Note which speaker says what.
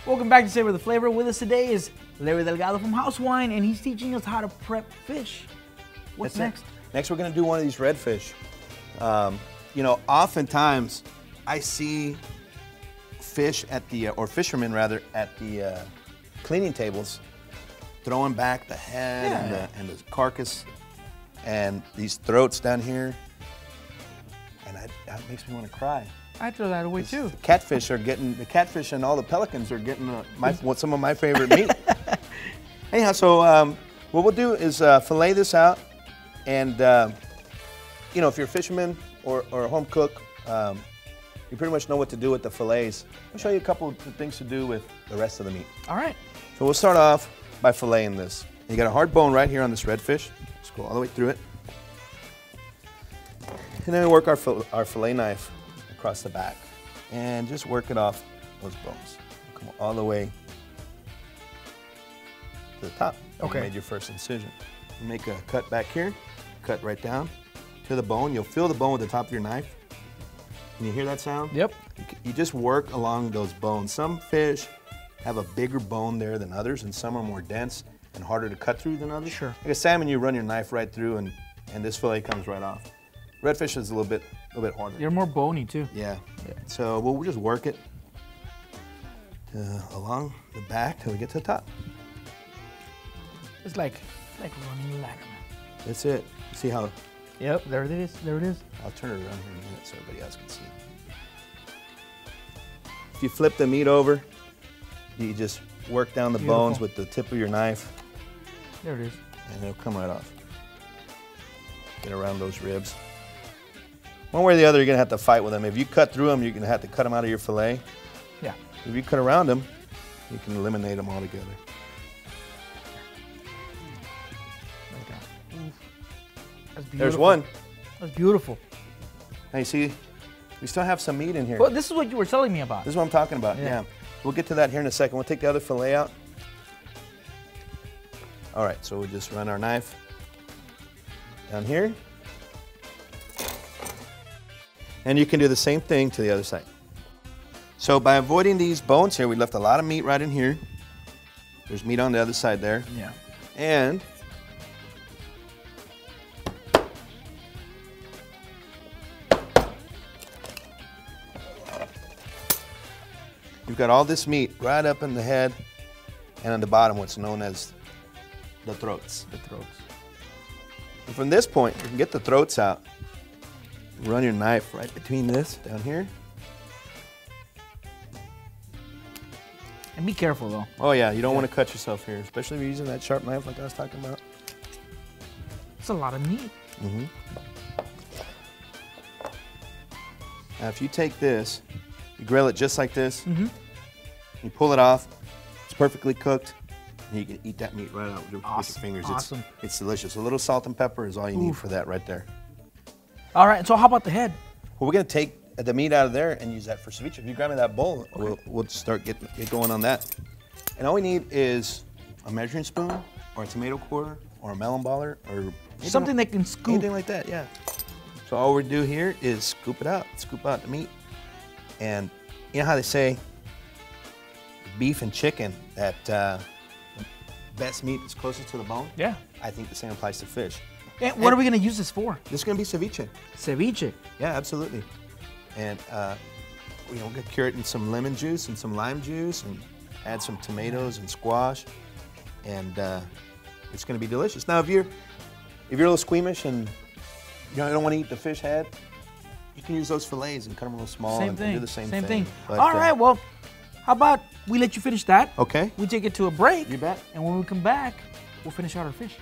Speaker 1: Welcome back to Savor the Flavor. With us today is Larry Delgado from House Wine, and he's teaching us how to prep fish. What's next?
Speaker 2: Next, we're gonna do one of these redfish. You know, oftentimes I see fish at the, or fishermen rather, at the cleaning tables, throwing back the head and the carcass and these throats down here, and that makes me want to cry.
Speaker 1: I throw that away too.
Speaker 2: The catfish and all the pelicans are getting some of my favorite meat. Anyhow, so what we'll do is fillet this out, and you know, if you're a fisherman or a home cook, you pretty much know what to do with the fillets. I'll show you a couple of things to do with the rest of the meat. All right. So we'll start off by filleting this. You got a hard bone right here on this redfish. Let's go all the way through it. And then we work our fillet knife across the back and just work it off those bones. Come all the way to the top. Okay. You made your first incision. You make a cut back here, cut right down to the bone. You'll feel the bone with the top of your knife. Can you hear that sound? Yep. You just work along those bones. Some fish have a bigger bone there than others, and some are more dense and harder to cut through than others. Sure. Like a salmon, you run your knife right through, and this fillet comes right off. Redfish is a little bit harder.
Speaker 1: You're more bony too.
Speaker 2: Yeah. So we'll just work it along the back till we get to the top.
Speaker 1: It's like running a ladder, man.
Speaker 2: That's it. See how?
Speaker 1: Yep, there it is. There it is.
Speaker 2: I'll turn it around here in a minute so everybody else can see. If you flip the meat over, you just work down the bones with the tip of your knife.
Speaker 1: There it is.
Speaker 2: And it'll come right off. Get around those ribs. One way or the other, you're gonna have to fight with them. If you cut through them, you're gonna have to cut them out of your fillet. Yeah. If you cut around them, you can eliminate them altogether.
Speaker 1: That's beautiful.
Speaker 2: There's one.
Speaker 1: That's beautiful.
Speaker 2: Now you see, we still have some meat in here.
Speaker 1: Well, this is what you were telling me about.
Speaker 2: This is what I'm talking about, yeah. We'll get to that here in a second. We'll take the other fillet out. All right, so we'll just run our knife down here. And you can do the same thing to the other side. So by avoiding these bones here, we left a lot of meat right in here. There's meat on the other side there. Yeah. And you've got all this meat right up in the head and on the bottom, what's known as the throats. The throats. And from this point, you can get the throats out. Run your knife right between this down here.
Speaker 1: And be careful though.
Speaker 2: Oh yeah, you don't want to cut yourself here, especially if you're using that sharp knife like I was talking about.
Speaker 1: It's a lot of meat.
Speaker 2: Mm-hmm. Now if you take this, you grill it just like this, you pull it off, it's perfectly cooked, and you can eat that meat right out with your fingers.
Speaker 1: Awesome.
Speaker 2: It's delicious. A little salt and pepper is all you need for that right there.
Speaker 1: All right, so how about the head?
Speaker 2: Well, we're gonna take the meat out of there and use that for ceviche. If you grab me that bowl, we'll start get going on that. And all we need is a measuring spoon, or a tomato quarter, or a melon baller, or
Speaker 1: something that can scoop.
Speaker 2: Anything like that, yeah. So all we do here is scoop out the meat. And you know how they say beef and chicken, that best meat is closest to the bone? Yeah. I think the same applies to fish.
Speaker 1: And what are we going to use this for?
Speaker 2: This is going to be ceviche.
Speaker 1: Ceviche?
Speaker 2: Yeah, absolutely. And we're going to cure it in some lemon juice and some lime juice and add some tomatoes and squash. And it's going to be delicious. Now, if you're a little squeamish and you don't want to eat the fish head, you can use those fillets and cut them a little small and do the same thing. But,
Speaker 1: all right, well, how about we let you finish that?
Speaker 2: Okay.
Speaker 1: We take it to a break.
Speaker 2: You bet.
Speaker 1: And when we come back, we'll finish out our fish.